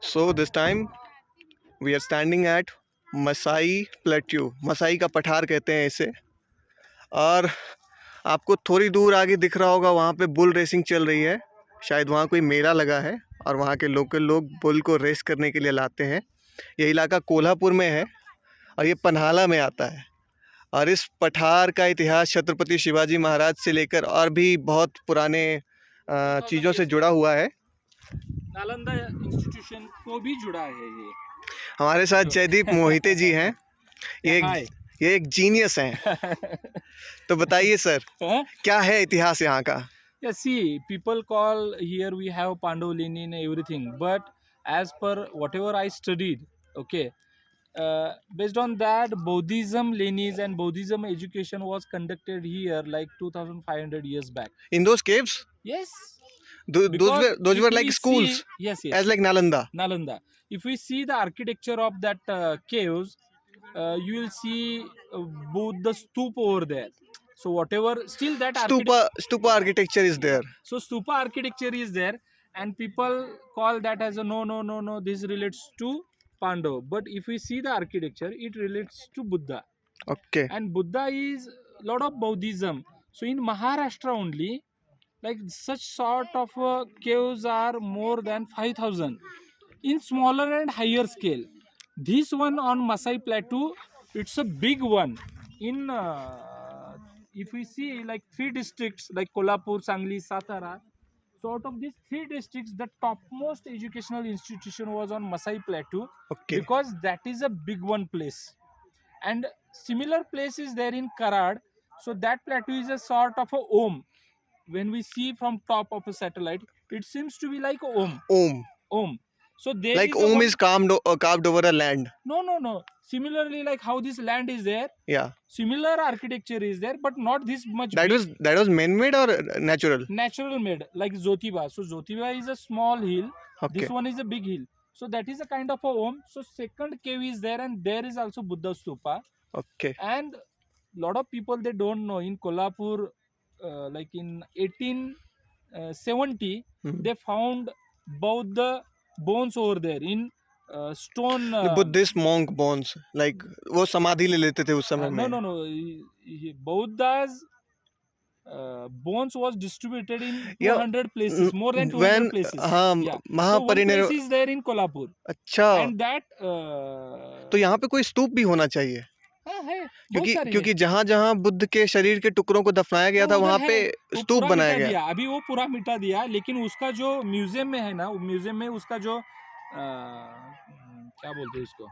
So this time we are standing at Masai plateau. Masai का पठार कहते हैं इसे. और आपको थोड़ी दूर आगे दिख रहा होगा, वहाँ पे बुल रेसिंग चल रही है. शायद वहाँ कोई मेला लगा है और वहाँ के लोकल लोग बुल को रेस करने के लिए लाते हैं. ये इलाका कोल्हापुर में है और ये पन्हाला में आता है. और इस पठार का इतिहास छत्रपति शिवाजी महाराज से लेकर और भी बहुत पुराने चीज़ों से जुड़ा हुआ है. नालंदा इंस्टीट्यूशन को भी जुड़ा है ये. हमारे साथ जयदीप मोहिते जी हैं. हाय. ये एक जीनियस हैं. तो बताइए सर, क्या है इतिहास यहाँ का? Yeah, see, people call here we have Pandav, Lenin, everything, but as per whatever I studied, okay, based on that, Buddhism, lineage and Buddhism education was conducted here like 2,500 years back. In those caves? Yes. Those were like schools. Yes, yes. As like Nalanda. Nalanda. If we see the architecture of that caves, you will see Buddha stupa over there. So whatever, still that stupa architecture is there. So stupa architecture is there, and people call that as a no. This relates to Pandav. But if we see the architecture, it relates to Buddha. Okay. And Buddha is lot of Buddhism. So in Maharashtra only, like such sort of caves are more than 5,000 in smaller and higher scale. This one on Masai Plateau, it's a big one. In if we see like 3 districts like Kolhapur, Sangli, Satara, so out of these 3 districts, the topmost educational institution was on Masai Plateau. Okay. Because that is a big one place. And similar place is there in Karad. So that plateau is a sort of a Om. When we see from top of a satellite, it seems to be like Om. Om. So there like is Om is carved over a land. No. Similarly, like how this land is there. Yeah. Similar architecture is there, but not this much. That was man-made or natural? Natural made, like Jyotiba. So Jyotiba is a small hill. Okay. This one is a big hill. So that is a kind of a Om. So second cave is there, and there is also Buddha Stupa. Okay. And lot of people, they don't know, in Kolhapur, like in 1870, they found Buddha bones over there in stone. The Buddhist monk bones, like वो समाधि ले लेते थे उस समय में. No. Buddha's bones was distributed in 200 places, more than 200 places. हाँ, So one place is there in Kolhapur. अच्छा. And that तो यहाँ पे कोई स्तूप भी होना चाहिए. है, क्योंकि जहाँ बुद्ध के शरीर के टुकड़ों को दफनाया गया था, वहाँ पे स्तूप बनाया गया. अभी वो पूरा मिटा दिया, लेकिन उसका जो म्यूजियम में है ना, म्यूजियम में उसका जो क्या बोलते हैं इसको,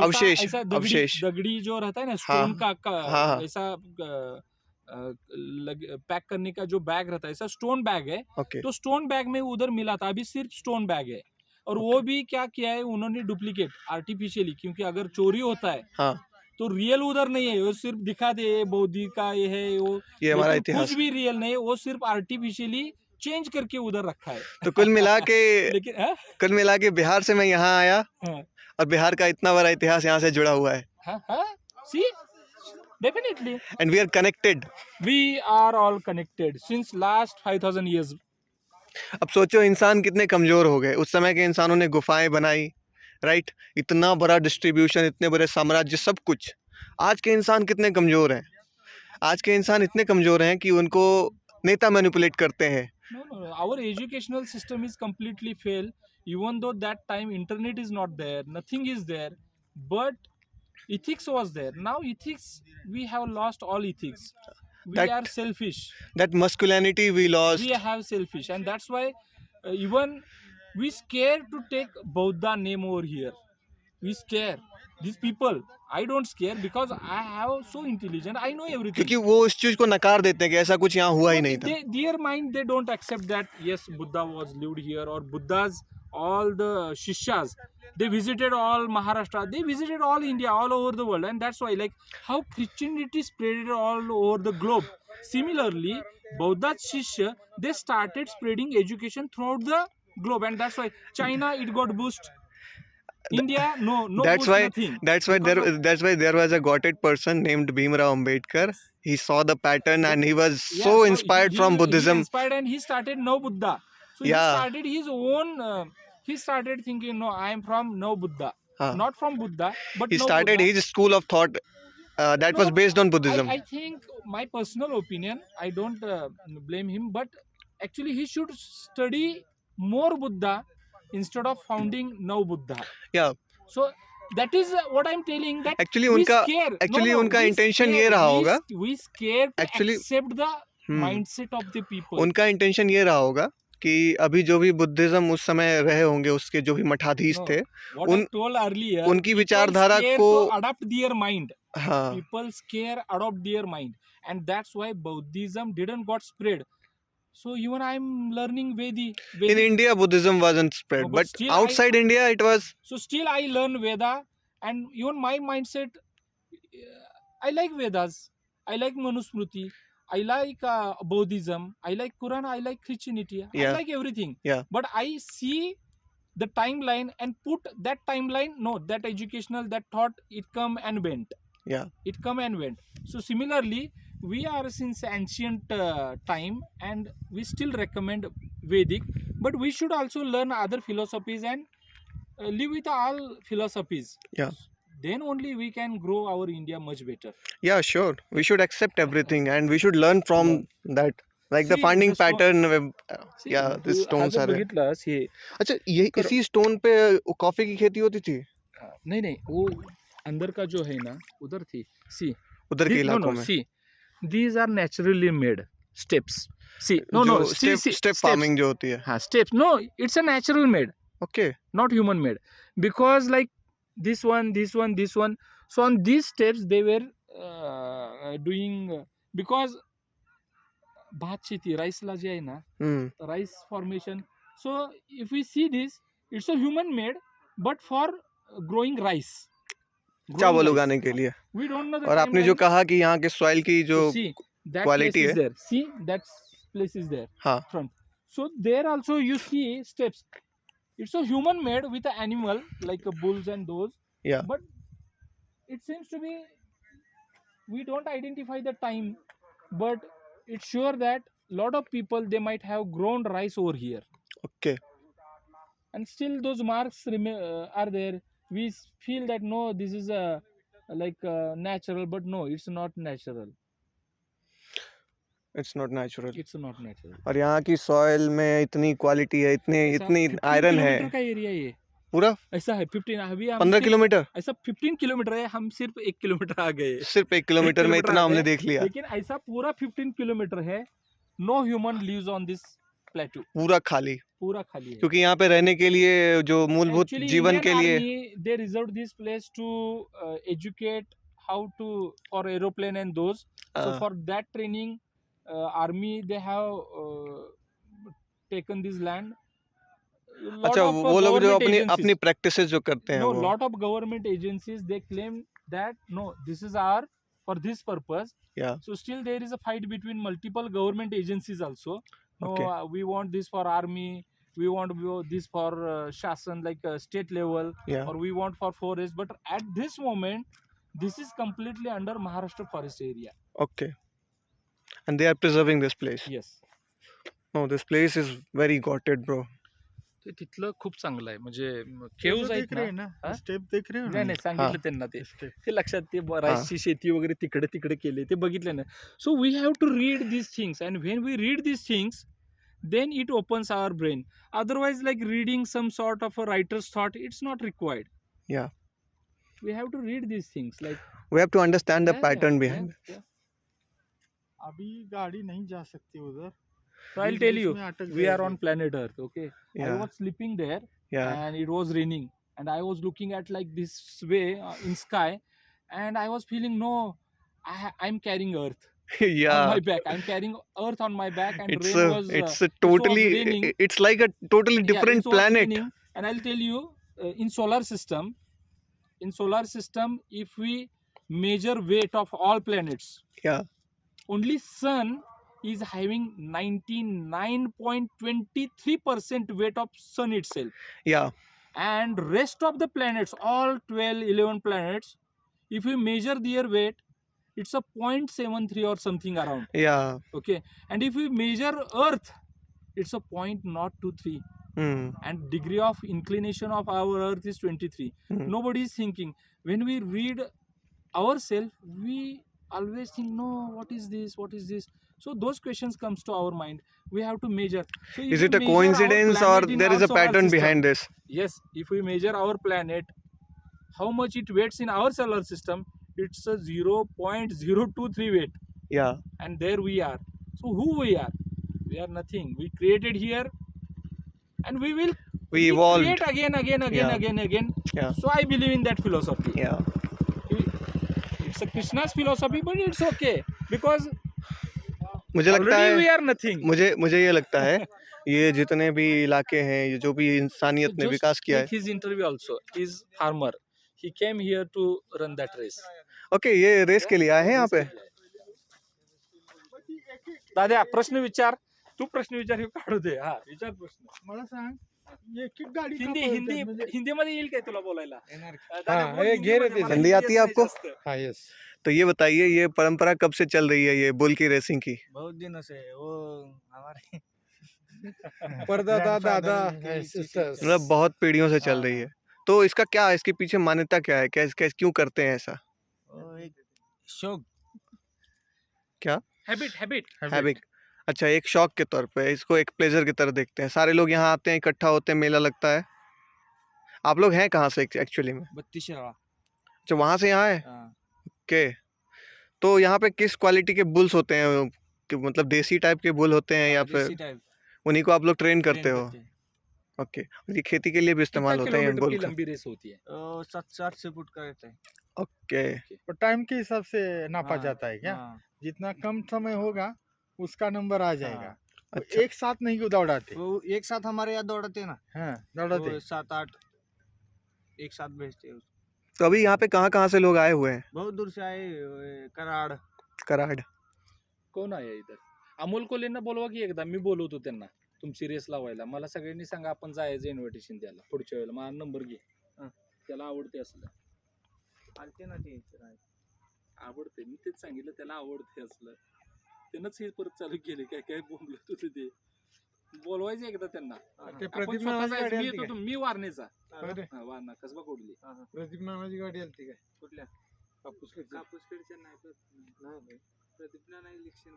अवशेष दगड़ी जो रहता है ना, स्टोन का ऐसा पैक करने का जो बैग रहता है, ऐसा स्टोन बैग है. तो स्टोन बैग में उधर मिला था, अभी सिर्फ स्टोन बैग है. और वो भी क्या किया है उन्होंने, डुप्लीकेट आर्टिफिशियली, क्योंकि अगर चोरी होता है तो रियल उधर नहीं है, वो सिर्फ दिखा दे बौद्ध का ये है, वो ये हमारा इतिहास, कुछ भी रियल नहीं है, वो सिर्फ आर्टिफिशियली चेंज करके उधर रखा है. तो कुल मिला के बिहार से मैं यहाँ आया और बिहार का इतना बड़ा इतिहास यहाँ से जुड़ा हुआ है. See, definitely. And we are connected. We are all connected since last 5,000 years. अब सोचो इंसान कितने कमजोर हो गए. उस समय के इंसानों ने गुफाएं बनाई, राइट? इतना बड़ा डिस्ट्रीब्यूशन, इतने बड़े साम्राज्य, सब कुछ. आज के इंसान कितने कमजोर हैं. आज के इंसान इतने कमजोर हैं कि उनको नेता मैनिपुलेट करते हैं. No. Our educational system is completely failed. Even though that time internet is not there, nothing is there, but ethics was there. Now ethics, we have lost all ethics. We are selfish. That masculinity we lost. We have selfish, and that's why even we scared to take Buddha name over here. We scare these people. I don't scare because I have so intelligent. I know everything. क्योंकि वो इस चीज को नकार देते हैं कि ऐसा कुछ यहाँ हुआ ही नहीं था. Their mind, they don't accept that yes, Buddha was lived here, or Buddha's all the Shishyas, they visited all Maharashtra, they visited all India, all over the world, and that's why, like how Christianity spread all over the globe. Similarly, Buddha's Shishya, they started spreading education throughout the globe, and that's why China, it got boost. India, no. That's why there was a gotted person named Bhimrao Ambedkar. He saw the pattern and he was so inspired from Buddhism. He inspired and he started No Buddha. So he started his own he started thinking, no, I am from no Buddha, हाँ. not from Buddha, but He no started Buddha. his school of thought that No, was but based on Buddhism. I think my personal opinion, I don't blame him, but actually he should study more Buddha instead of founding no Buddha. Yeah. So that is what I'm telling, that Actually we उनका scare. actually No, उनका we intention scare. ये रहा होगा. We scare to Actually, accept the hmm, mindset of the people. उनका intention ये रहा होगा कि अभी जो भी बुद्धिज्म उस समय रहे होंगे, उसके जो भी मठाधीश No, थे, what I उन told earlier, उनकी people विचारधारा scare को to adopt their mind. हाँ. People scare adopt their mind, and that's why Buddhism didn't got spread. So even I'm learning In Vedic. India, Buddhism wasn't No, spread, but but still outside India, it was. so still I learn Veda, and even my mindset, I like Vedas, I like Manusmriti, I like Buddhism, I like Quran, I like Christianity, I Yeah. like everything. Yeah. But I see the timeline and put that timeline, no, that educational, that thought, it come and went. Yeah. It come and went. So similarly, we are since ancient time, and we still recommend Vedic, but we should also learn other philosophies and live with all philosophies. Yeah. Then only we can grow our India much better. Yeah, sure. We should accept everything and we should learn from that. Like the See, founding the stone- pattern. See, Yeah, the तू हा stones जर are there. बघितलास हे अच्छा, ये करो. इसी stone पे coffee की खेती होती थी नहीं नहीं, वो अंदर का जो है ना, उधर थी. See, उधर के no इलाकों no, में. see, these are naturally made steps. See, no no, see, step steps. Farming जो होती है. हाँ, steps. No, it's a natural made, okay. not human made. Because like this one, this one, this one. So on these steps they were doing because भात शेती राईसला जे आहे ना, हम्म. rice formation. So if we see this, it's a human made, but for growing rice. चावल Growing rice. उगाने के लिए. We don't know the और आपने जो timeline. कहा कि यहाँ के सॉइल की जो So see, that quality place is है. there. See, that place is there. हाँ. Front. So there also you see steps. It's a human made with an animal like a bulls and those. Yeah. But it seems to be we don't identify the time, but it's sure that lot of people they might have grown rice over here, okay. and still those marks are there. We feel that no, this is a natural, but no, it's not natural. It's not natural. It's not natural. और यहाँ की soil में इतनी quality है, ऐसा इतनी 15 iron है. Kilometre का एरिया ये पूरा ऐसा है. 15 अभी हम 15 सिर्फ- किलोमीटर. ऐसा 15 किलोमीटर है, हम सिर्फ 1 किलोमीटर आ गए. सिर्फ 1 किलोमीटर में किलोमीटर इतना आ हमने गए. देख लिया. लेकिन ऐसा पूरा 15 किलोमीटर है. No human lives on this plateau. पूरा खाली. पूरा खाली है. क्योंकि यहाँ पे रहने के लिए जो मूलभूत Actually, जीवन Indian के लिए. Army, they reserved this place to educate how to for aeroplane and those. So हाँ. for that training, army they have taken this land. Lot अच्छा, of, वो लोग जो government अपनी agencies- अपनी प्रैक्टिसेस जो करते हैं no, वो. lot of government agencies they claim that no, this is our for this purpose. Yeah. So still there is a fight between multiple government agencies also. No, Okay. we want this for army. We want this for shasan like state level, Yeah. or we want for forest. But at this moment, this is completely under Maharashtra forest area. Okay. And they are preserving this place. Yes. No, this place is very gotted, bro. ते तिथलं खूप चांगलं आहे. म्हणजे caves आहेत ना. हा? Step देख रहे हो नाही नाही, सांगितलं त्यांना ते. ते लक्षात, ते राईसची शेती वगैरे तिकडे तिकडे केले, ते बघितले ना. So we have to read these things, and when we read these things, then it opens our brain. Otherwise, like reading some sort of a writer's thought, it's not required. Yeah. We have to read these things like We have to understand the yeah, pattern yeah, behind it. yeah. अभी गाड़ी नहीं जा सकती उधर. So I'll beach tell beach you, में अटक we are जाएगी. on planet Earth, okay? I Yeah. was sleeping there, Yeah. and it was raining, and I was looking at like this way in sky, and I was feeling no, I'm carrying Earth on Yeah. my back. I'm carrying Earth on my back, and It's rain a was it's a was totally raining. it's like a totally yeah, different it was planet. raining. And I'll tell you, in solar system, if we measure weight of all planets, Yeah. only sun is having 99.23% weight of sun itself, Yeah. and rest of the planets, all 12 11 planets, if we measure their weight, it's a 0.73 or something around. Yeah. Okay, and if we measure earth, it's a 0.023. and degree of inclination of our earth is 23. Nobody is thinking. When we read ourselves, we always think, no, what is this? So those questions comes to our mind. We have to measure. So if Is we it a measure our coincidence or planet in there is our a solar pattern system, behind this? yes, if we measure our planet, how much it weights in our solar system, it's a 0.023 weight, Yeah. and there we are. So who we are? We are nothing. We created here, and we will We evolved. create again. Yeah. So I believe in that philosophy. Yeah. It's a Krishna's philosophy, but it's okay because मुझे लगता already है we are nothing. मुझे ये लगता है ये जितने भी इलाके हैं, ये जो भी इंसानियत ने Just विकास किया है, take his interview also. He's farmer. He came here to run that race. Okay, ये रेस के लिए आए हैं यहाँ पे. दादा प्रश्न विचार. तू प्रश्न विचार, हे काढू दे. हा विचार प्रश्न. मला सांग, एक एक गाडी का हिंदी पळते हिंदी म्हणजे हिंदी मध्ये येईल काय तुला बोलायला? हाँ, बोल ये हिंदी घेर मध्ये, येते. मला हिंदी आती है येत नाही आपको? जास्त. हाँ यस तो ये बताइए, ये परंपरा कब से चल रही है, ये बुल की रेसिंग की? बहुत दिनों से वो हमारे परदादा दादा Grandfather की सिस्टर्स मतलब बहुत पीढ़ियों से चल हाँ, रही है. तो इसका क्या है, इसके पीछे मान्यता क्या है, कैसे कैसे क्यों करते हैं ऐसा? वो एक शौक Habit. हैबिट. अच्छा, एक शौक के तौर पे इसको एक प्लेजर की तरह देखते हैं. सारे लोग यहाँ आते हैं, इकट्ठा होते हैं, मेला लगता है. आप लोग हैं कहाँ से एक्चुअली में? 32 रहा अच्छा, वहाँ से यहाँ है. हाँ, ओके. तो यहाँ पे किस क्वालिटी के बुल्स होते हैं, कि मतलब देसी टाइप के बुल होते हैं या देसी फिर टाइप उन्हीं को आप लोग ट्रेन करते ट्रेन हो? करते हैं। ओके. और ये खेती के लिए भी कितना इस्तेमाल होते हैं किलोमीटर बुल की का? लंबी रेस होती है? वो 700 फुट का रहता है। ओके. टाइम के हिसाब से नापा हाँ, जाता है क्या? हाँ, जितना कम समय होगा उसका नंबर आ जाएगा. हाँ। वो अच्छा. एक साथ नहीं दौड़ाते. वो एक साथ हमारे यहाँ दौड़ते हैं ना, हाँ दौड़ाते. वो 7-8 एक साथ भेजते हैं। तो अभी यहाँ पे कहाँ से लोग आए हुए हैं? बहुत दूर से आए, कराड़ कराड. कोण आहे इथं? अमोल कोल्हेंना बोलवा की एकदा, मी बोलवतो त्यांना तुमची रेस लावायला. मला सगळ्यांनी सांगा, आपण जायचं इन्व्हिटेशन द्यायला पुढच्या वेळेला. माझा नंबर घे. हा. त्याला आवडते असलं. आलते ना ते आवडते, मी तेच सांगितलं, त्याला आवडते असलं. त्यानंच हे परत चालू केले. काय काय बोंबलत होते ते. बोलवायचं एकदा त्यांना. ते आपण प्रदीप स्वतः नावाची जायचं. गाडी मी आलती येतो, काय? मी वारणेचा. अरे, हा, वारणा कसबा कोडली. प्रदीप नावाची गाडी आलती काय? कुठल्या कापूस कापूसकडच्या नाही प्रदीपला नाही इलेक्शन